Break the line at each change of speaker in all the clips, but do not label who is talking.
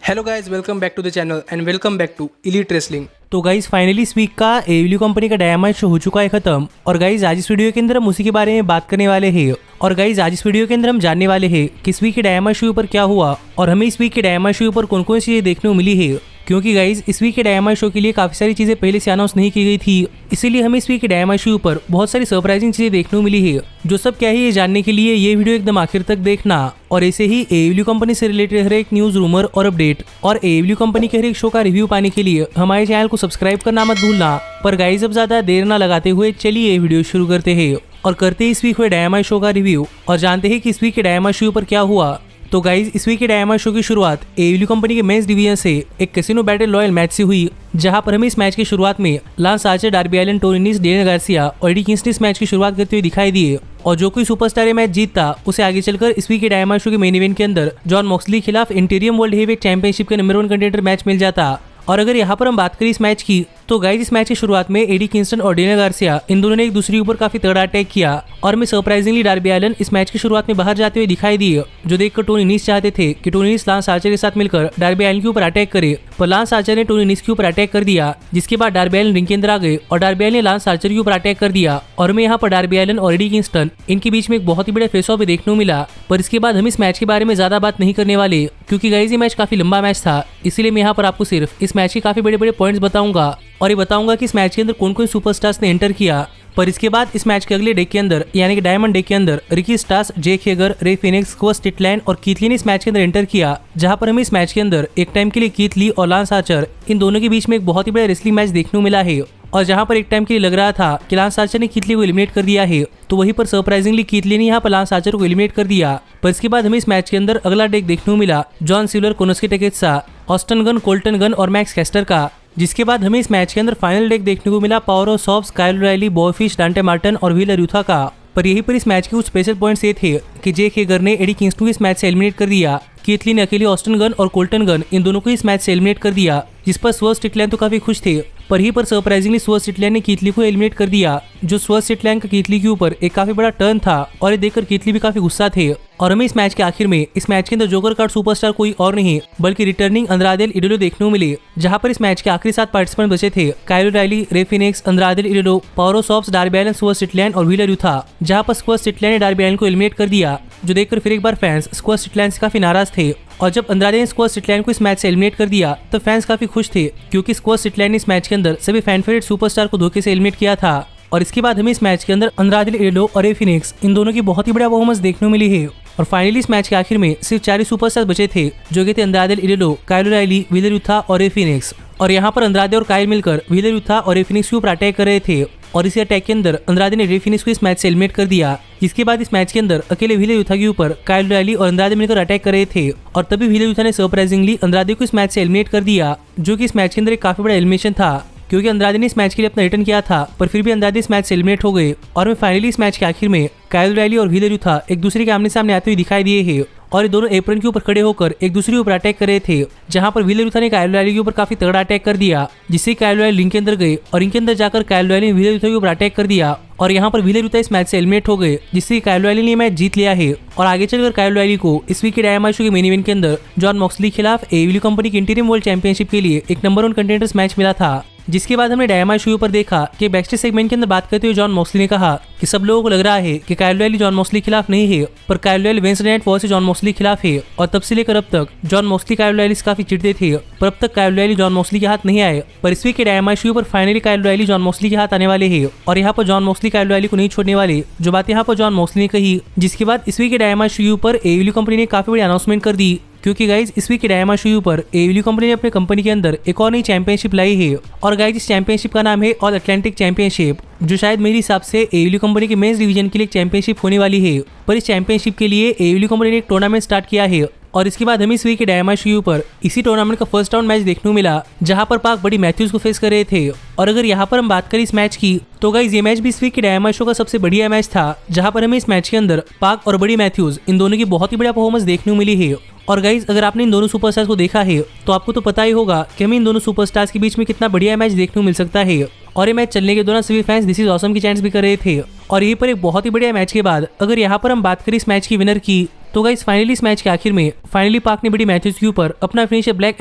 Hello guys, welcome back to the channel and welcome back to elite wrestling.
तो guys finally इस week का AEW company का diamond show हो चुका है खत्म। और गाइज आज इस वीडियो के अंदर हम उसी के बारे में बात करने वाले हैं। और गाइज आज इस वीडियो के अंदर हम जानने वाले हैं कि इस वीक के डायमंड शो पर क्या हुआ और हमें इस वीक के डायमंड शो पर कौन कौन सी चीजें देखने को मिली है। क्योंकि गाइज इस वीक के डायमंड शो के लिए काफी सारी चीजें पहले से अनाउंस नहीं की गई थी, इसीलिए हमें इस वीक के डायमंड शो पर बहुत सारी सरप्राइजिंग चीजें देखने को मिली है। जो सब क्या है ये जानने के लिए ये वीडियो एकदम आखिर तक देखना। और ऐसे ही एडब्ल्यू कंपनी से रिलेटेड हर एक न्यूज, रूमर और अपडेट और एडब्ल्यू कंपनी के हर एक शो का रिव्यू पाने के लिए हमारे चैनल को सब्सक्राइब करना मत भूलना। पर गाइज अब ज्यादा देर ना लगाते हुए चलिए ये वीडियो शुरू करते हैं और करते हैं इस वीक हुए डायमंड शो का रिव्यू और जानते हैं कि इस वीक के डायमंड शो पर क्या हुआ। तो गाइज इस वीक के डायमंड शो की शुरुआत एडब्ल्यू कंपनी के मेंस डिवीजन से एक कैसीनो बैटल रॉयल मैच से हुई, जहां पर हमें इस मैच की शुरुआत में Lance Archer, Darby Allin, Tony Nese, Daniel Garcia और एडी किंग्स्टन इस मैच की शुरुआत करते हुए दिखाई दिए। और जो कोई सुपरस्टार ये मैच जीतता उसे आगे चलकर इस वीक के डायमंड शो के मेन इवेंट के अंदर जॉन मॉक्सली के खिलाफ इंटीरियम वर्ल्ड हेवीवेट चैंपियनशिप के नंबर 1 कंटेंडर मैच मिल जाता। और अगर यहाँ पर हम बात करें इस मैच की, तो गाइज इस मैच की शुरुआत में एडी किंग्स्टन और डेनियल गार्सिया इन दोनों ने एक दूसरे के ऊपर काफी तगड़ा अटैक किया और हमें सरप्राइजिंगली डार्बी एलिन इस मैच की शुरुआत में बाहर जाते हुए दिखाई दिए, जो देखकर टोनी नीस चाहते थे कि टोनी नीस लांस आर्चर के साथ मिलकर डार्बी एलिन के ऊपर अटैक करे, पर लांस आर्चर ने टोनी नीस के ऊपर अटैक कर दिया, जिसके बाद डार्बी एलिन रिंग के अंदर आ गए और डार्बी एलिन ने लांस आर्चर के ऊपर अटैक कर दिया। और हमें यहाँ पर डार्बी एलिन और एडी किंग्स्टन इनके बीच में एक बहुत ही बड़ा फेस ऑफ देखने को मिला। पर इसके बाद हम इस मैच के बारे में ज्यादा बात नहीं करने वाले, क्योंकि गाइज ये मैच काफी लंबा मैच था, इसीलिए मैं यहाँ पर आपको सिर्फ इस मैच के काफी बड़े बड़े पॉइंट्स बताऊंगा और ये बताऊंगा कि इस मैच के अंदर कौन कौन सुपरस्टार्स ने एंटर किया। पर इसके बाद इस मैच के अगले डे के अंदर यानी कि डायमंड डे के अंदर रिकी स्टार्स, जेक हेगर, रे फिनिक्स, स्क्वॉश स्टिटलैंड और कीथ ली ने इस मैच के अंदर एंटर किया, जहां पर हमें इस मैच के अंदर एक टाइम के लिए कीथ ली और लांस आर्चर इन दोनों के बीच में एक बहुत ही बड़ा रेसलिंग मैच देखने को मिला है। और जहां पर एक टाइम के लिए लग रहा था कि लांस आर्चर ने कीथ ली को एलिमिनेट कर दिया है, तो वहीं पर सरप्राइजिंगली कीथ ली ने यहाँ पर लांस आर्चर को एलिमिनेट कर दिया। पर इसके बाद हमें इस मैच के अंदर अगला डेक देखने को मिला John Silver, Konosuke Takeshita, Austin Gunn, Colten Gunn और मैक्स कैस्टर का। जिसके बाद हमें इस मैच के अंदर फाइनल डेक देखने को मिला Powerhouse Hobbs, Kyle O'Reilly, Bobby Fish, Dante Martin और व्हीलर यूथा का। पर यहीं पर इस मैच के कुछ स्पेशल पॉइंट्स ये थे कि जेक हेगर ने एडी किंग्स्टन को इस मैच से एलिमिनेट कर दिया, कीथ ली ने अकेले ऑस्टन गन और कोल्टन गन इन दोनों को इस मैच से एलिमिनेट कर दिया, जिस पर स्क्वॉश स्टिटलैंड तो काफी खुश थे। पर ही पर सरप्राइजिंगली स्क्वॉश स्टिटलैंड ने कीथ ली को एलिमिनेट कर दिया, जो स्क्वॉश स्टिटलैंड का कीथ ली के ऊपर एक काफी बड़ा टर्न था और ये देखकर कीथ ली भी काफी गुस्सा थे। और हमें इस मैच के आखिर में इस मैच के अंदर जोकर कार्ड सुपरस्टार कोई और नहीं बल्कि रिटर्निंग अंद्रादे एल इडोलो देखने को मिले, जहां पर इस मैच के आखिरी 7 पार्टिसिपेंट बचे थे Kyle O'Reilly, Rey Fenix, Andrade El Idolo, Powerhouse Hobbs, Darby Allin, स्क्वॉश स्टिटलैंड और व्हीलर यूथा, जहां पर स्क्वॉश स्टिटलैंड ने डार्बी एलिन को एलिमिनेट कर दिया, जो देखकर फिर एक बार फैंस स्क्वॉश स्टिटलैंड से काफी नाराज थे। और जब अंद्रादे ने स्क्वॉश स्टिटलैंड को इस मैच से एलिमिनेट कर दिया तो फैंस काफी खुश थे, क्योंकि स्क्वॉश स्टिटलैंड ने इस मैच के अंदर सभी फैन फेवरेट सुपरस्टार को धोखे से एलिमिनेट किया था। और इसके बाद हमें इस मैच के अंदर अंद्रादे एल इडोलो और रे फिनिक्स इन दोनों की बहुत ही बड़ा परफॉर्मेंस देखने को मिली है। और फाइनली इस मैच के आखिर में सिर्फ 4 ही सुपरस्टार बचे थे, जो कि थे अंद्रादे एल इडोलो, काइल ओ'राइली, व्हीलर यूथा और रे फिनिक्स। और यहाँ पर अंद्रादे और काइल मिलकर व्हीलर यूथा और रे फिनिक्स के ऊपर अटैक कर रहे थे और इसी अटैक के अंदर अंद्रादे ने रे फिनिक्स को इस मैच से एलिमिनेट कर दिया। जिसके बाद इस मैच के अंदर अकेले व्हीलर यूथा के ऊपर काइल ओ'राइली और अंद्रादे मिलकर अटैक कर रहे थे और तभी व्हीलर यूथा ने सरप्राइजिंगली अंद्रादे को इस मैच से एलिमिनेट कर दिया, जो कि इस मैच के अंदर एक काफी बड़ा एलिमिनेशन था, क्योंकि अंद्रादे ने इस मैच के लिए अपना रिटर्न किया था, पर फिर भी अंद्रादे इस मैच से एलिमिनेट हो गए। और फाइनली इस मैच के आखिर में काइल ओ'राइली और व्हीलर यूथा एक दूसरे के आमने सामने आते हुए दिखाई दिए हैं और ये दोनों एप्रन के ऊपर खड़े होकर एक दूसरे के ऊपर अटैक कर रहे थे, जहां पर व्हीलर यूथा ने काइल ओ'राइली के ऊपर काफी तगड़ा अटैक कर दिया, जिससे काइल ओ'राइली रिंग के अंदर गए और रिंग के अंदर जाकर काइल ओ'राइली ने व्हीलर यूथा के ऊपर अटैक कर दिया और यहाँ पर व्हीलर यूथा इस मैच से एलिमिनेट हो गए, जिससे काइल ओ'राइली ने मैच जीत लिया है। और आगे चलकर काइल ओ'राइली को इस वीक के डायमंड शो के मेन इवेंट के अंदर जॉन मॉक्सली के खिलाफ एडब्ल्यू कंपनी की इंटीरियम वर्ल्ड चैंपियनशिप के लिए एक नंबर 1 कंटेंडर्स मैच मिला था। जिसके बाद हमने डायमंड शो पर देखा कि बैकस्टेज सेगमेंट के अंदर बात करते हुए जॉन मॉक्सली ने कहा कि सब लोगों को लग रहा है कि काइल ओ'राइली जॉन मॉक्सली के खिलाफ नहीं है, पर काइल ओ'राइली वेडनेसडे नाइट वॉर से जॉन मॉक्सली के खिलाफ है। और तब से लेकर अब तक जॉन मॉक्सली काइल ओ'राइली से काफी चिढ़ते थे, पर अब तक काइल ओ'राइली जॉन मॉक्सली के हाथ नहीं आए। पर इस वीक के डायमंड शो पर फाइनली काइल ओ'राइली जॉन मॉक्सली के हाथ आने वाले हैं और यहाँ पर जॉन मॉक्सली काइल ओ'राइली को नहीं छोड़ने वाले, जो बात यहाँ पर जॉन मॉक्सली ने कही। जिसके बाद इस वीक के डायमंड शो पर एडब्ल्यू कंपनी ने काफी बड़ी अनाउंसमेंट कर दी, क्योंकि गाइज इस वीक के डायमंड शो पर एडब्ल्यू कंपनी ने अपने कंपनी के अंदर एक और नई चैंपियनशिप लाई है। और गाइज इस चैंपियनशिप का नाम है ऑल अटलांटिक चैंपियनशिप, जो शायद मेरे हिसाब से एडब्ल्यू कंपनी के मेंस डिवीजन के लिए चैंपियनशिप होने वाली है। पर इस चैंपियनशिप के लिए एडब्ल्यू कंपनी ने एक टूर्नामेंट स्टार्ट किया है और इसके बाद हमें इस वीक के डायमंड शो पर इसी टूर्नामेंट का फर्स्ट राउंड मैच देखने को मिला, जहां पर पाक बड़ी मैथ्यूज को फेस कर रहे थे। और अगर यहाँ पर हम बात करें इस मैच की, तो गाइज ये मैच भी इस वीक के डायमंड शो का सबसे बढ़िया मैच था, जहां पर हमें इस मैच के अंदर पाक और बड़ी मैथ्यूज इन दोनों की बहुत ही बढ़िया परफॉर्मेंस देखने को मिली है। और गाइज अगर आपने इन दोनों सुपरस्टार्स को देखा है तो आपको तो पता ही होगा कि हमें इन दोनों सुपरस्टार्स के बीच में कितना बढ़िया मैच देखने को मिल सकता है। और ये मैच चलने के दौरान सभी फैंस दिस इज ऑसम की चैंट्स भी कर रहे थे। और यहीं पर एक बहुत ही बढ़िया मैच के बाद अगर यहाँ पर हम बात करें इस मैच की विनर की, तो गाइस फाइनली इस मैच के आखिर में फाइनली पाक ने बड़ी मैथ्यूज के ऊपर अपना फिनिशर ब्लैक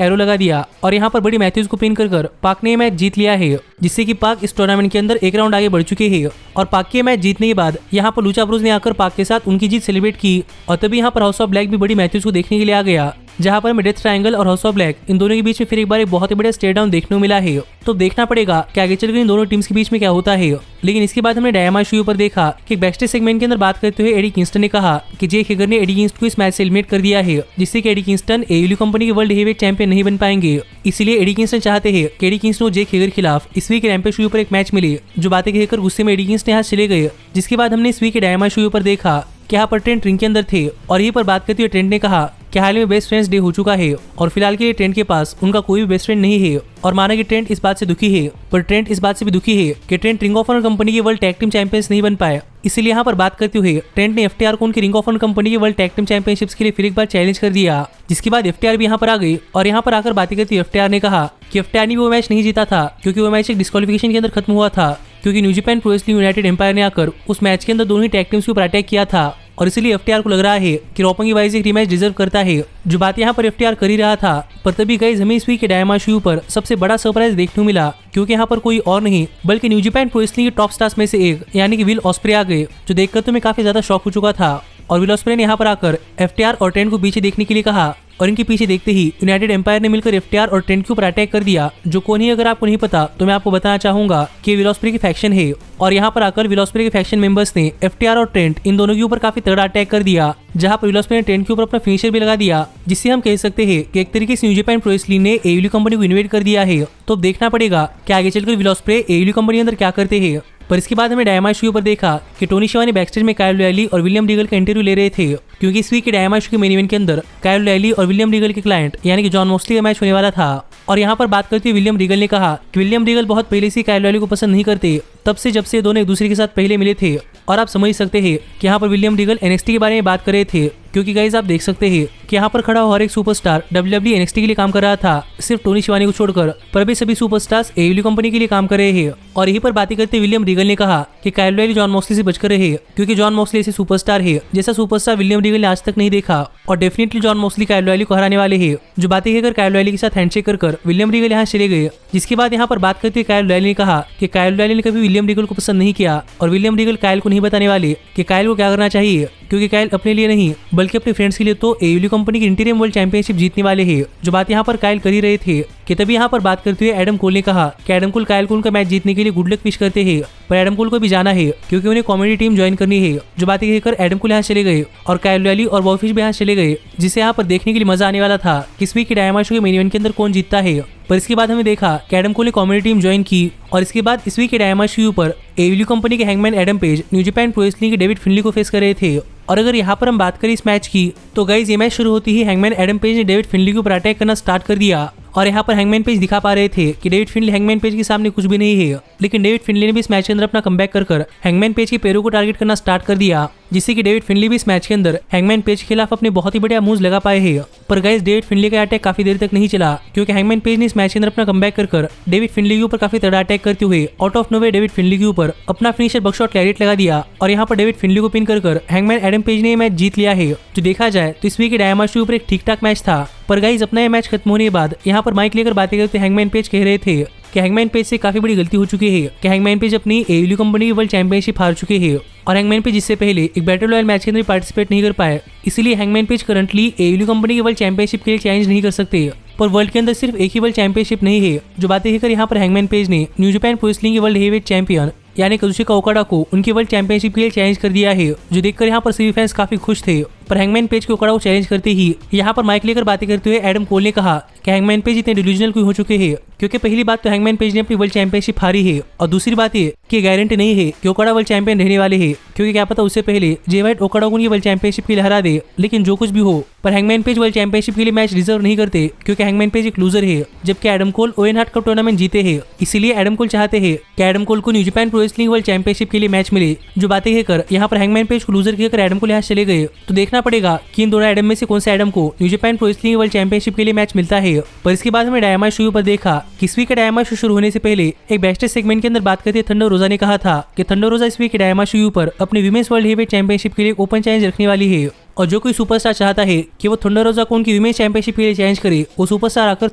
एरो लगा दिया और यहाँ पर बड़ी मैथ्यूज को पिन कर पाक ने मैच जीत लिया है, जिससे कि पाक इस टूर्नामेंट के अंदर एक राउंड आगे बढ़ चुके हैं। और पाक के मैच जीतने के बाद यहाँ पर लूचा ब्रोस ने आकर पाक के साथ उनकी जीत सेलिब्रेट की और तभी यहाँ पर हाउस ऑफ ब्लैक भी बड़ी मैथ्यूज को देखने के लिए आ गया, जहां पर हमें डेथ ट्रायंगल और हाउस ऑफ ब्लैक इन दोनों के बीच में फिर एक बार एक बहुत ही बड़ा स्टेयर डाउन देखने को मिला है। तो देखना पड़ेगा कि आगे चलकर इन दोनों टीम्स के बीच में क्या होता है। लेकिन इसके बाद हमने डायनामाइट शो पर देखा कि बैकस्टेज सेगमेंट के अंदर बात करते हुए एडी किंगस्टन ने कहा कि जे हेगर ने एडी किंगस्टन को इस मैच से एलिमिनेट कर दिया है, जिससे कि एडी किंगस्टन एयरली कंपनी के वर्ल्ड हेवीवेट चैंपियन नहीं बन पाएंगे। इसलिए एडी किंगस्टन चाहते हैं कि एडी किंगस्टन को जे हेगर खिलाफ इस वीक के रैम्पेज शो पर एक मैच मिले। जो बातें कहकर गुस्से में एडी किंगस्टन यहाँ चले गए, जिसके बाद हमने इस वीक के डायनामाइट शो पर देखा कि यहाँ पर ट्रेंट रिंग के अंदर थे और यहीं पर बात करते हुए ट्रेंट ने कहा कि हाल में बेस्ट फ्रेंड्स डे हो चुका है और फिलहाल के लिए ट्रेंट के पास उनका कोई भी बेस्ट फ्रेंड नहीं है। और माना कि ट्रेंट इस बात से दुखी है, पर ट्रेंट इस बात से भी दुखी है कि Trent ring of honour company के वर्ल्ड टैग टीम चैंपियंस नहीं बन पाए। इसीलिए यहाँ पर बात करते हुए ट्रेंट ने एफटीआर को उनकी रिंग ऑफ ऑनर कंपनी के वर्ल्ड टैग टीम चैंपियनशिप्स के लिए फिर एक बार चैलेंज कर दिया, जिसके बाद एफटीआर भी यहाँ पर आ गई और यहाँ पर आकर बातें करती एफटीआर ने कहा कि एफटीआर ने वो मैच नहीं जीता था क्योंकि वो मैच एक डिस्क्वालिफिकेशन के अंदर खत्म हुआ था, क्योंकि New Japan Pro Wrestling United Empire ने आकर उस मैच के अंदर दोनों ही टैग टीम्स के ऊपर अटैक किया था और इसीलिए एफटीआर को लग रहा है कि रोपंगी वाइज एक रीमैच डिजर्व करता है। जो बात यहाँ पर एफटीआर कर ही रहा था, पर तभी गाइस हमें इस वीक के डायनामाइट शो पर सबसे बड़ा सरप्राइज देखने को मिला, क्योंकि यहाँ पर कोई और नहीं बल्कि न्यू जापान प्रो रेसलिंग के टॉप स्टार्स में से एक यानी कि विल ऑस्प्रे आ गए, जो देखकर तो मैं काफी ज्यादा शॉक हो चुका था। और विल ऑस्प्रे ने यहाँ पर आकर एफटीआर और ट्रेंट को पीछे देखने के लिए कहा और इनके पीछे देखते ही यूनाइटेड एम्पायर ने मिलकर एफटीआर और ट्रेंट के ऊपर अटैक कर दिया। जो कौन ही अगर आपको नहीं पता तो मैं आपको बताना चाहूंगा कि विल ऑस्प्रे की फैक्शन है और यहाँ पर आकर विल ऑस्प्रे के फैक्शन मेंबर्स ने एफटीआर और ट्रेंट इन दोनों के ऊपर काफी तगड़ा अटैक कर दिया, जहां पर विल ऑस्प्रे ने ट्रेंट के ऊपर अपना फिनिशर भी लगा दिया, जिससे हम कह सकते हैं कि एक तरीके से न्यू जापान प्रो रेसलिंग ने एयरली कंपनी को इन्वेट कर दिया है। तो अब देखना पड़ेगा कि आगे चलकर विल ऑस्प्रे एयरली कंपनी के अंदर क्या करते हैं। पर इसके बाद हमें डायनामाइट शो पर देखा कि टोनी शिवानी बैकस्टेज में कायल ओ'रियली और विलियम रीगल का इंटरव्यू ले रहे थे, क्योंकि इस वीक के डायनामाइट शो के मेन इवेंट के अंदर कायल ओ'रियली और विलियम रीगल के क्लाइंट यानी कि जॉन मॉक्सली का मैच होने वाला था। और यहाँ पर बात करते हुए विलियम रीगल ने कहा कि विलियम रीगल बहुत पहले से कायल ओ'रियली को पसंद नहीं करते, तब से जब से दोनों एक दूसरे के साथ पहले मिले थे। और आप समझ सकते हैं कि यहाँ पर विलियम रीगल एनएक्सटी के बारे में बात कर रहे थे, क्योंकि गाइस आप देख सकते हैं कि यहाँ पर खड़ा हर एक सुपरस्टार डब्ल्यूडब्ल्यूई एनएक्सटी के लिए काम कर रहा था, सिर्फ टोनी शिवानी को छोड़कर, पर अभी सभी सुपरस्टार्स एयरली कंपनी के लिए काम कर रहे हैं। और यहीं पर बातें करते विलियम रीगल ने कहा कि कायल ओ'रियली जॉन मॉक्सली से बचकर रहे, क्योंकि जॉन मॉक्सली ऐसे सुपरस्टार है जैसा सुपरस्टार विलियम रीगल ने आज तक नहीं देखा और डेफिनेटली जॉन मॉक्सली कायल ओ'रियली को हराने वाले हैं। जो बातें कहकर कायल ओ'रियली के साथ हैंडशेक कर विलियम रीगल यहाँ चले गए, जिसके बाद यहाँ पर बात करते हुए कायल ओ'रियली ने कहा कि कायल ओ'रियली ने कभी विलियम रीगल को पसंद नहीं किया और विलियम रीगल कायल को नहीं बताने वाले कि कायल को क्या करना चाहिए, क्योंकि कायल अपने लिए नहीं बल्कि अपने फ्रेंड्स के लिए तो एयरली कंपनी की इंटीरियम वर्ल्ड चैंपियनशिप जीतने वाले हैं। जो बात यहाँ पर कायल कर ही रहे थे कि तभी यहाँ पर बात करते हुए एडम कोल ने कहा कि एडम कोल कायल को उनका मैच जीतने के लिए गुड लक विश करते हैं, पर एडम कोल को भी जाना है क्योंकि उन्हें कॉमेडी टीम ज्वाइन करनी है। जो बातें कहकर एडम कोल यहाँ चले गए और कायल ओ'रियली और वॉफिश भी यहाँ चले गए, जिसे यहाँ पर देखने के लिए मजा आने वाला था कि इस वीक के डायनामाइट शो के मेन इवेंट के अंदर कौन जीतता है। पर इसके बाद हमें देखा कि एडम कोल ने कॉमेडी टीम ज्वाइन की और इसके बाद इस वीक के डायनामाइट शो पर एयरली कंपनी के hangman Adam page new Japan Pro wrestling के डेविड फिनली को फेस कर रहे थे। और अगर यहाँ पर हम बात करें इस मैच की, तो गाइज ये मैच शुरू होती ही हैंगमैन एडम पेज ने डेविड फिनली के ऊपर अटैक करना स्टार्ट कर दिया और यहाँ पर हैंगमैन पेज दिखा पा रहे थे कि डेविड फिनली हैंगमैन पेज के सामने कुछ भी नहीं है, लेकिन डेविड फिनली ने भी इस मैच के अंदर अपना कमबैक कर हैंगमैन पेज के पैरों को टारगेट करना स्टार्ट कर दिया, जिससे कि डेविड फिनली भी इस मैच के अंदर हैंगमैन पेज के खिलाफ अपने बहुत ही बढ़िया मूव्स लगा पाए हैं। पर गाइस डेविड फिनली का अटैक काफी देर तक नहीं चला, क्योंकि हैंगमैन पेज ने इस मैच के अंदर अपना कमबैक कर डेविड फिनली के ऊपर काफी तगड़ा अटैक करते हुए आउट ऑफ नोवे डेविड फिनली के ऊपर अपना फिनिशर बकशॉट क्लैरिट लगा दिया और यहाँ पर डेविड फिनली को पिन कर हैंगमैन एडम पेज ने मैच जीत लिया है। जो देखा जाए तो इस वीक के डायनामाइट शो पर एक ठीक ठाक मैच था, पर गाइस अपना ये मैच खत्म होने के बाद यहाँ पर माइक लेकर बातें करते हैंगमैन पेज कह रहे थे कि हैंगमैन पेज से काफी बड़ी गलती हो चुकी है कि हैंगमैन पेज अपनी एयरली कंपनी की वर्ल्ड चैंपियनशिप हार चुके हैं और हैंगमैन पेज इससे पहले एक बैटल रॉयल मैच के अंदर पार्टिसिपेट नहीं कर पाए, इसलिए hangman page currently early company की वर्ल्ड चैंपियनशिप के लिए चैलेंज नहीं कर सकते। पर वर्ल्ड के अंदर सिर्फ एक ही वर्ल्ड चैंपियनशिप नहीं है। जो बातें कहकर यहाँ पर हैंगमैन पेज ने न्यू जापान प्रो रेसलिंग की वर्ल्ड हेवीवेट चैंपियन यानी काजुशिका ओकाडा को उनकी वर्ल्ड चैंपियनशिप के लिए चैलेंज कर दिया है, जो देखकर यहाँ पर सभी फैंस काफी खुश थे। पर हैंगमैन पेज को ओकाडा को चैलेंज करते ही यहाँ पर माइक लेकर बातें करते हुए एडम कोल ने कहा कि हैंगमैन पेज इतने डिल्यूजनल क्यों हो चुके हैं, क्योंकि पहली बात तो हैंगमैन पेज ने अपनी वर्ल्ड चैंपियनशिप हारी है और दूसरी बात ये कि गारंटी नहीं है कि ओकाडा वर्ल्ड चैंपियन रहने वाले हैं, क्योंकि क्या पता उससे पहले जे वाइट ओकाडा को उनकी वर्ल्ड चैंपियनशिप के लिए हरा दे। लेकिन जो कुछ भी हो, पर हैंगमैन पेज वर्ल्ड चैंपियनशिप के लिए मैच डिजर्व नहीं करते, क्योंकि हैंगमैन पेज एक लूजर है, जबकि Adam Cole oven heart cup tournament जीते हैं। इसीलिए एडम कोल चाहते हैं कि एडम कोल को new Japan Pro wrestling world championship के लिए मैच मिले। जो बातें कहकर यहाँ पर हैंगमैन पेज को लूजर कहकर एडम कोल यहाँ चले गए। तो देखना देखना पड़ेगा कि इन दोनों एडम में से कौन सा एडम को new Japan Pro wrestling world championship के लिए मैच मिलता है। पर इसके बाद हमें डायनामाइट शो पर देखा कि इस वीक का डायनामाइट शो शुरू होने से पहले एक बैकस्टेज सेगमेंट के अंदर बात करते थंडर रोजा ने कहा था कि थंडर रोजा इस वीक के डायनामाइट शो पर अपने विमेंस वर्ल्ड हेवीवेट चैंपियनशिप के लिए ओपन चैलेंज रखने वाली है और जो कोई सुपरस्टार चाहता है कि वो थंडर रोजा को उनकी विमेंस चैंपियनशिप के लिए चैलेंज करे, वो सुपरस्टार आकर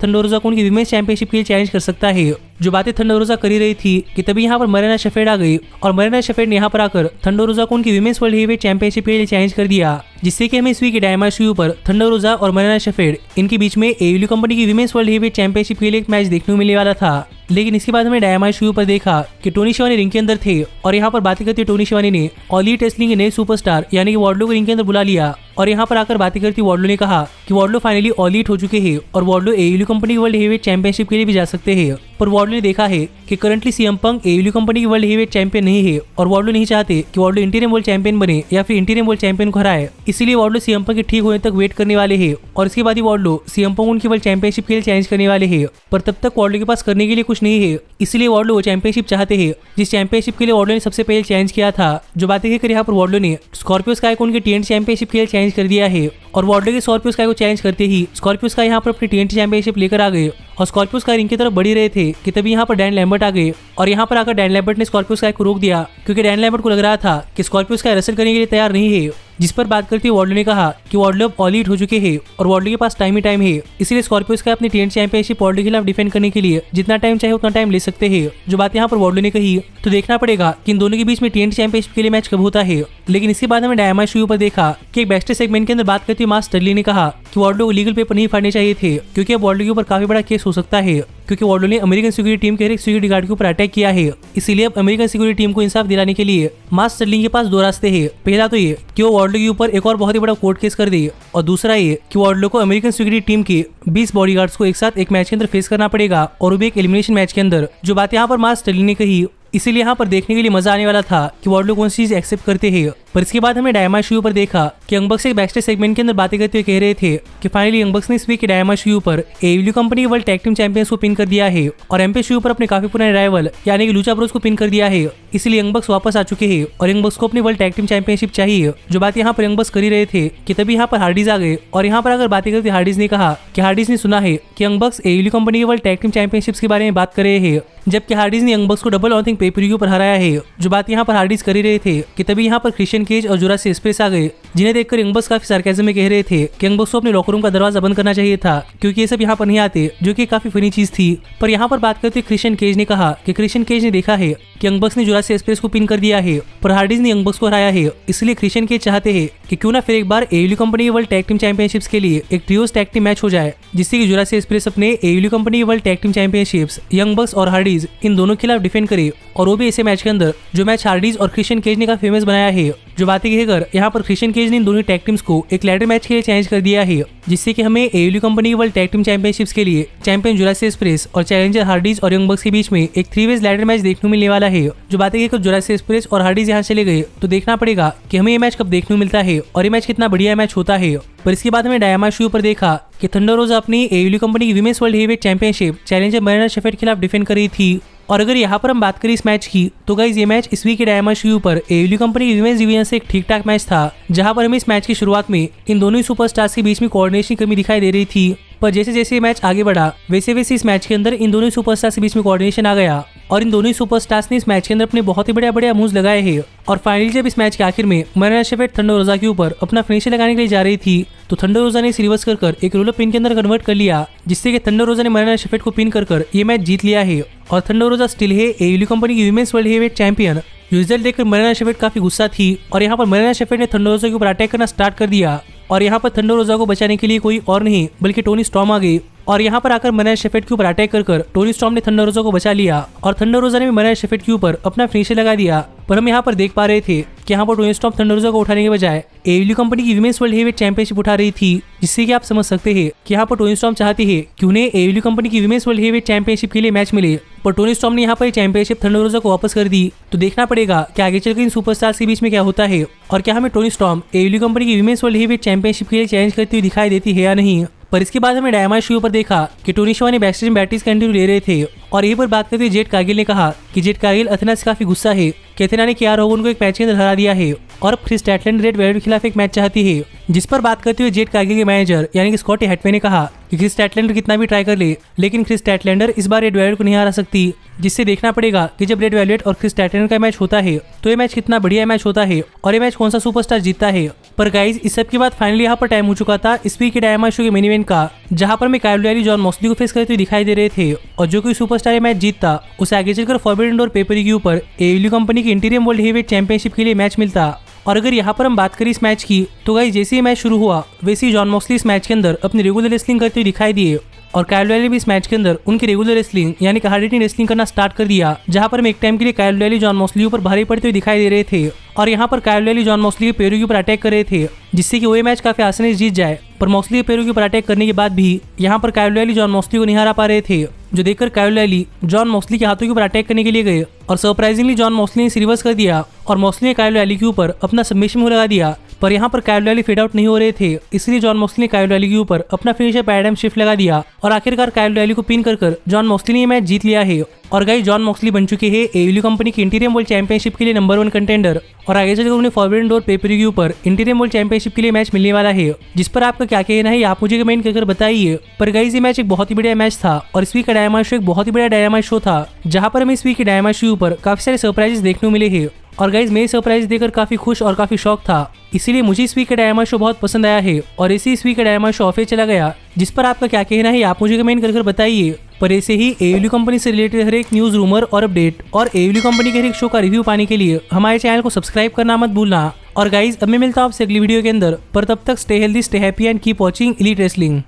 थंडर रोजा को उनकी विमेंस चैंपियनशिप के लिए चैलेंज कर सकता है। जो बातें थंडर रोजा कर ही रही थी कि तभी यहाँ पर मरीना शेफर्ड आ गई और मरीना शेफर्ड ने यहाँ पर आकर थंडर रोजा को उनकी विमेंस वर्ल्ड हेवीवेट चैंपियनशिप के लिए चैलेंज कर दिया, जिससे कि हमें इस वीक के डायनामाइट शो पर थंडर रोजा और मरीना शेफर्ड इनके बीच में एडब्ल्यू कंपनी की विमेंस वर्ल्ड हेवीवेट चैंपियनशिप के लिए एक मैच देखने को मिलने वाला था। लेकिन इसके बाद हमें डायनामाइट शो पर देखा कि टोनी शिवानी रिंग के अंदर थे और यहाँ पर बातें करते टोनी शिवानी ने ऑल एलीट रेसलिंग के नए सुपरस्टार यानी कि वार्डलो को रिंग के अंदर बुला लिया और यहाँ पर आकर बातें करती वार्डलो ने कहा कि वार्डलो फाइनली ऑल एलीट हो चुके हैं और वार्डलो एडब्ल्यू कंपनी की वर्ल्ड हेवीवेट चैंपियनशिप के लिए भी जा सकते हैं। पर वार्डलो ने देखा है कि करंटली सीएम पंक एडब्ल्यू कंपनी की वर्ल्ड हेवीवेट चैंपियन नहीं है और वार्डलो नहीं चाहते कि वार्डलो इंटीरियम वर्ल्ड चैंपियन बने या फिर इंटीरियम वर्ल्ड चैंपियन को हराए, इसीलिए वार्डलो सीएम पंक के ठीक होने तक वेट करने वाले हैं और इसके बाद ही वार्डलो सीएम पंक उनकी वर्ल्ड चैंपियनशिप के लिए चैलेंज करने वाले हैं। पर तब तक वार्डलो के पास करने के लिए कुछ नहीं है, इसलिए वार्डलो वो चैंपियनशिप चाहते हैं जिस चैंपियनशिप के लिए वार्डलो ने सबसे पहले चैलेंज किया था। जो बातें कहकर यहाँ पर वार्डलो ने स्कॉर्पियो स्काई को उनके टीएनटी चैंपियनशिप के लिए चैलेंज कर दिया है और वार्डलो के स्कॉर्पियो स्काई को चैलेंज करते ही स्कॉर्पियो स्काई यहाँ पर अपनी टीएनटी चैंपियनशिप लेकर आ गए और स्कॉर्पियो स्काई रिंग की तरफ बढ़ी रहे थे कि तभी यहाँ पर डैन लैम्बर्ट आ गए और यहाँ पर आकर डैन लैम्बर्ट ने स्कॉर्पियो स्काई को रोक दिया क्योंकि डैन लैम्बर्ट को लग रहा था कि स्कॉर्पियो स्काई रेसल करने के लिए तैयार नहीं है। जिस पर बात करते हुए वार्डलो ने कहा कि वार्डलो अब ऑल एलीट हो चुके हैं और वार्डलो के पास टाइम ही टाइम है, इसलिए स्कॉर्पियो स्काई अपनी टीएनटी चैंपियनशिप वार्डलो के खिलाफ डिफेंड करने के लिए जितना टाइम चाहे उतना टाइम ले सकते हैं। जो बात यहाँ पर वार्डलो ने कही तो देखना पड़ेगा कि इन दोनों के बीच में टीएनटी चैंपियनशिप के लिए मैच कब होता है। लेकिन इसके बाद हमें डायनामाइट शो पर देखा कि एक बैकस्टेज सेगमेंट के अंदर बात करते हुए मार्क स्टर्लिंग ने कहा कि वार्डलो को लीगल पेपर नहीं फाड़ने चाहिए थे क्योंकि अब वार्डलो के ऊपर काफी बड़ा केस हो सकता है क्योंकि वार्डलो ने अमेरिकन सिक्योरिटी टीम के एक सिक्योरिटी गार्ड के ऊपर अटैक किया है। इसीलिए अब अमेरिकन सिक्योरिटी टीम को इंसाफ दिलाने के लिए मार्क स्टर्लिंग के पास दो रास्ते हैं। पहला तो ये कि वो वार्डलो के ऊपर एक और बहुत ही बड़ा कोर्ट केस कर दे और दूसरा ये कि वार्डलो को अमेरिकन सिक्योरिटी टीम के 20 बॉडीगार्ड्स को एक साथ एक मैच के अंदर फेस करना पड़ेगा और वो भी एक एलिमिनेशन मैच के अंदर। जो बात यहाँ पर मार्क स्टर्लिंग ने कही इसीलिए यहाँ पर देखने के लिए मजा आने वाला था कि वार्डलो कौन सी चीज एक्सेप्ट करते हैं। पर इसके बाद हमें डायनामाइट शो पर देखा कि यंग बक्स एक बैकस्टेज सेगमेंट के अंदर बातें करते हुए कह रहे थे कि फाइनली यंग बक्स ने इस वीक के डायनामाइट शो पर एडब्ल्यू कंपनी के वर्ल्ड टैग टीम चैंपियंस को पिन कर दिया है और एमपी शो पर अपने काफी पुराने राइवल यानी कि लूचा ब्रोस को पिन कर दिया है। इसलिए यंग बक्स वापस आ चुके हैं और यंग बक्स को अपनी वर्ल्ड टैग टीम चैंपियनशिप चाहिए। जो बात यहाँ पर यंग बक्स कर ही रहे थे कि तभी यहाँ पर हार्डीज आ गए और यहाँ पर अगर बातें करते हार्डीज ने कहा कि हार्डीज ने सुना है कि यंग बक्स एडब्ल्यू कंपनी के वर्ल्ड टैग टीम चैंपियनशिप्स के बारे में बात कर रहे हैं, जबकि हार्डीज ने यंग बक्स को डबल ऑन थिंग पे पर व्यू पर हराया है। जो बात यहाँ पर हार्डीज कर ही रहे थे कि तभी यहाँ पर क्रिश्चियन केज और जुरासिक एक्सप्रेस आ गए, जिन्हें देखकर यंग बक्स काफी सार्केज्म में कह रहे थे कि यंग बक्स को अपने लॉकर रूम का दरवाजा बंद करना चाहिए था क्योंकि ये सब यहाँ पर नहीं आते, जो कि काफी फनी चीज थी। पर यहाँ पर बात करते क्रिश्चियन केज ने कहा कि क्रिश्चियन केज ने देखा है कि यंग बक्स ने जुरासिक एक्सप्रेस को पिन कर दिया है पर हार्डीज ने यंग बक्स को हराया है, इसलिए क्रिश्चियन केज चाहते हैं कि क्यों ना फिर एक बार AEW company world tag team championships के लिए एक ट्रियोस टैग टीम मैच हो जाए, जिससे कि जुरासिक एक्सप्रेस अपने AEW company world tag team championships Young Bucks और हार्डीज इन दोनों के खिलाफ डिफेंड करे और वो भी ऐसे मैच के अंदर जो मैच हार्डीज और क्रिश्चियन केज ने का फेमस बनाया है। जो बातें कहकर यहाँ पर क्रिश्चियन केज ने इन दोनों टैग टीम्स को एक लैडर मैच के लिए चैलेंज कर दिया है, जिससे कि हमें AEW company world tag team championships के लिए चैंपियन जुरासिक एक्सप्रेस और चैलेंजर हार्डीज और यंग बक्स के बीच में एक 3 वेज लैडर मैच देखने को मिलने वाला है। जो बातें कहकर जुरासिक एक्सप्रेस और हार्डीज यहाँ चले गए तो देखना पड़ेगा कि हमें ये मैच कब देखने को मिलता है और ये मैच कितना बढ़िया मैच होता है। पर इसके बाद हमें डायनामाइट शो पर देखा कि थंडर रोजा अपनी एडब्ल्यू कंपनी की women's world heavyweight championship challenger Marina shepherd के खिलाफ डिफेंड कर रही थी। और अगर यहाँ पर हम बात करें इस मैच की तो गाइज ये मैच इस वीक के डायनामाइट शो पर एडब्ल्यू कंपनी की विमेंस डिवीजन से एक ठीक ठाक मैच था, जहां पर हमें इस मैच की शुरुआत में इन दोनों ही सुपरस्टार्स के बीच में कोऑर्डिनेशन की कमी दिखाई दे रही थी। पर जैसे जैसे ये मैच आगे बढ़ा वैसे वैसे इस मैच के अंदर इन दोनों सुपरस्टार्स के बीच में कोऑर्डिनेशन आ गया और इन दोनों सुपरस्टार्स ने इस मैच के अंदर अपने बहुत ही बढ़िया मूव्स लगाए हैं। और फाइनली जब इस मैच के आखिर में मरीना शेफर्ड थंडर रोजा के ऊपर अपना फिनिशर लगाने के लिए जा रही थी तो थंडर रोजा ने इसे रिवर्स कर एक रोल अप पिन के अंदर कन्वर्ट कर लिया, जिससे कि थंडर रोजा ने मरीना शेफर्ड को पिन कर ये मैच जीत लिया है और थंडर रोजा स्टिल है एडब्ल्यू कंपनी की women's world heavyweight champion. Result देखकर मरीना शेफर्ड काफी गुस्सा थी और यहाँ पर मरीना शेफर्ड ने थंडर रोजा के ऊपर अटैक करना स्टार्ट कर दिया और यहाँ पर थंडर रोजा को बचाने के लिए कोई और नहीं बल्कि टोनी स्टॉर्म आ गई और यहाँ पर आकर मरीना शेफर्ड के ऊपर अटैक कर टोनी स्टॉर्म ने थंडर रोजा को बचा लिया और थंडर रोजा ने भी मरीना शेफर्ड के ऊपर अपना फिनिशर लगा दिया। पर हम यहाँ पर देख पा रहे थे कि यहाँ पर टोनी स्टॉर्म थंडर रोजा को उठाने के बजाय एडब्ल्यू कंपनी की विमेंस वर्ल्ड हेवीवेट चैंपियनशिप उठा रही थी, जिससे कि आप समझ सकते हैं कि यहाँ पर टोनी स्टॉर्म चाहती है कि उन्हें एडब्ल्यू कंपनी की विमेंस वर्ल्ड हेवीवेट चैंपियनशिप के लिए मैच मिले। पर टोनी स्टॉर्म ने यहाँ पर चैंपियनशिप थंडर रोजा को वापस कर दी। तो देखना पड़ेगा कि आगे चलकर इन सुपरस्टार्स के बीच में क्या होता है और क्या हमें टोनी स्टॉर्म एडब्ल्यू कंपनी की विमेंस वर्ल्ड हेवीवेट चैंपियनशिप के लिए चैलेंज करती हुई दिखाई देती है या नहीं। पर इसके बाद हमें डायनामाइट शो पर देखा कि टोनी शिवानी बैकस्टेज में बैटरीज कंटिन्यू ले रहे थे और यहीं पर बात करते जेट कारगिल ने कहा कि जेट कारगिल अथेना से काफी गुस्सा है कि अथेना ने केआर होगन को एक मैच के अंदर हरा दिया है और अब क्रिस टैटलैंड रेड वेलवेट के खिलाफ एक मैच चाहती है, जिस पर बात करते हुए जेट कारगिल के मैनेजर यानी कि स्कॉटी हैटवे ने कहा कि क्रिस टैटलैंडर कितना भी ट्राई कर ले, लेकिन क्रिस टैटलैंडर इस बार रेड वेलवेट को नहीं हरा सकती, जिससे देखना पड़ेगा कि जब रेड वेलवेट और क्रिस टैटलैंडर का मैच होता है तो ये मैच कितना बढ़िया मैच होता है और ये मैच कौन सा सुपरस्टार जीतता है। पर गाइज इस सब के बाद फाइनली यहाँ पर टाइम हो चुका था इस वीक के डायमंड शो के मेन इवेंट का, जहां पर मैं काइल ओ'रिली जॉन मॉक्सली को फेस करते हुए दिखाई दे रहे थे और जो कोई सुपरस्टार ये मैच जीतता उसे आगे चलकर फॉरबिडन डोर पेपर के ऊपर AEW कंपनी की इंटीरियम वर्ल्ड हेवीवेट चैंपियनशिप के लिए मैच मिलता। और अगर यहाँ पर हम बात करें इस मैच की तो गाइस जैसे ही मैच शुरू हुआ वैसे ही जॉन मॉक्सली इस मैच के अंदर अपनी रेगुलर रेसलिंग करते हुए दिखाई दिए और काइल ओ'रिली भी इस मैच के अंदर उनकी रेगुलर रेसलिंग यानी कि हार्ड हिटिंग रेसलिंग करना स्टार्ट कर दिया, जहां पर हम एक टाइम के लिए काइल ओ'रिली जॉन मॉक्सली ऊपर भारी पड़ते हुए दिखाई दे रहे थे और यहाँ पर काइल ओ'रिली जॉन मॉक्सली के पैरों के ऊपर अटैक कर रहे थे, जिससे कि वो मैच काफी आसानी से जीत जाए। पर मॉक्सली के पैरों के ऊपर अटैक करने के बाद भी यहाँ पर काइल ओ'रिली जॉन मॉक्सली को नहीं हरा पा रहे थे, जो देखकर काइल ओ'रिली जॉन मॉक्सली के हाथों के ऊपर अटैक करने के लिए गए और सरप्राइजिंगली जॉन मॉक्सली ने रिवर्स कर दिया और मॉक्सली ने काइल ओ'रिली के ऊपर अपना सबमिशन मूव लगा दिया। पर यहाँ पर काइल ओ'रिली फेड आउट नहीं हो रहे थे, इसलिए जॉन मॉक्सली ने काइल ओ'रिली के ऊपर अपना फिनिशर पैराडाइम शिफ्ट लगा दिया और आखिरकार काइल ओ'रिली को पिन कर जॉन मॉक्सली ने ये मैच जीत लिया है। और गाइस जॉन मॉक्सली बन चुके हैं AEW कंपनी की इंटीरियम वर्ल्ड चैंपियनशिप के लिए नंबर 1 कंटेंडर और आगे चलकर उन्हें फॉरबिडन डोर पेपर के ऊपर इंटीरियम वर्ल्ड चैंपियनशिप के लिए मैच मिलने वाला है, जिस पर आपका क्या कहना है आप मुझे कमेंट करके बताइए। पर गाइस ये मैच एक बहुत ही बढ़िया मैच था और इस वीक का डायमंड शो एक बहुत ही बढ़िया डायमंड शो था, जहां पर हमें इस वीक के डायमंड शो ऊपर काफी सारे सरप्राइजेस देखने को मिले हैं और गाइज मैं सरप्राइज देकर काफी खुश और काफी शौक था, इसीलिए मुझे इस वीक का डायमंड शो बहुत पसंद आया है और इसी इस वीक का डायमंड शो ऑफिस चला गया, जिस पर आपका क्या कहना है आप मुझे कमेंट कर बताइए। पर ऐसे ही AEW कंपनी से रिलेटेड हर एक न्यूज रूमर और अपडेट और AEW कंपनी के हर एक शो का रिव्यू पाने के लिए हमारे चैनल को सब्सक्राइब करना मत भूलना। और गाइज अब मैं मिलता हूँ आपसे अगली वीडियो के अंदर, पर तब तक stay healthy, stay happy and keep watching elite wrestling.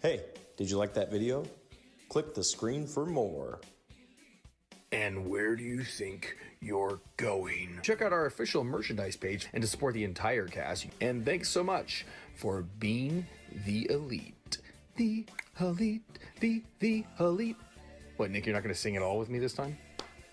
Hey, did you like that video? Click the screen for more.
And where do you think you're going? Check out our official merchandise page and to support the entire cast. And thanks so much for being the elite. The elite. The elite. What, Nick, you're not going to sing it all with me this time?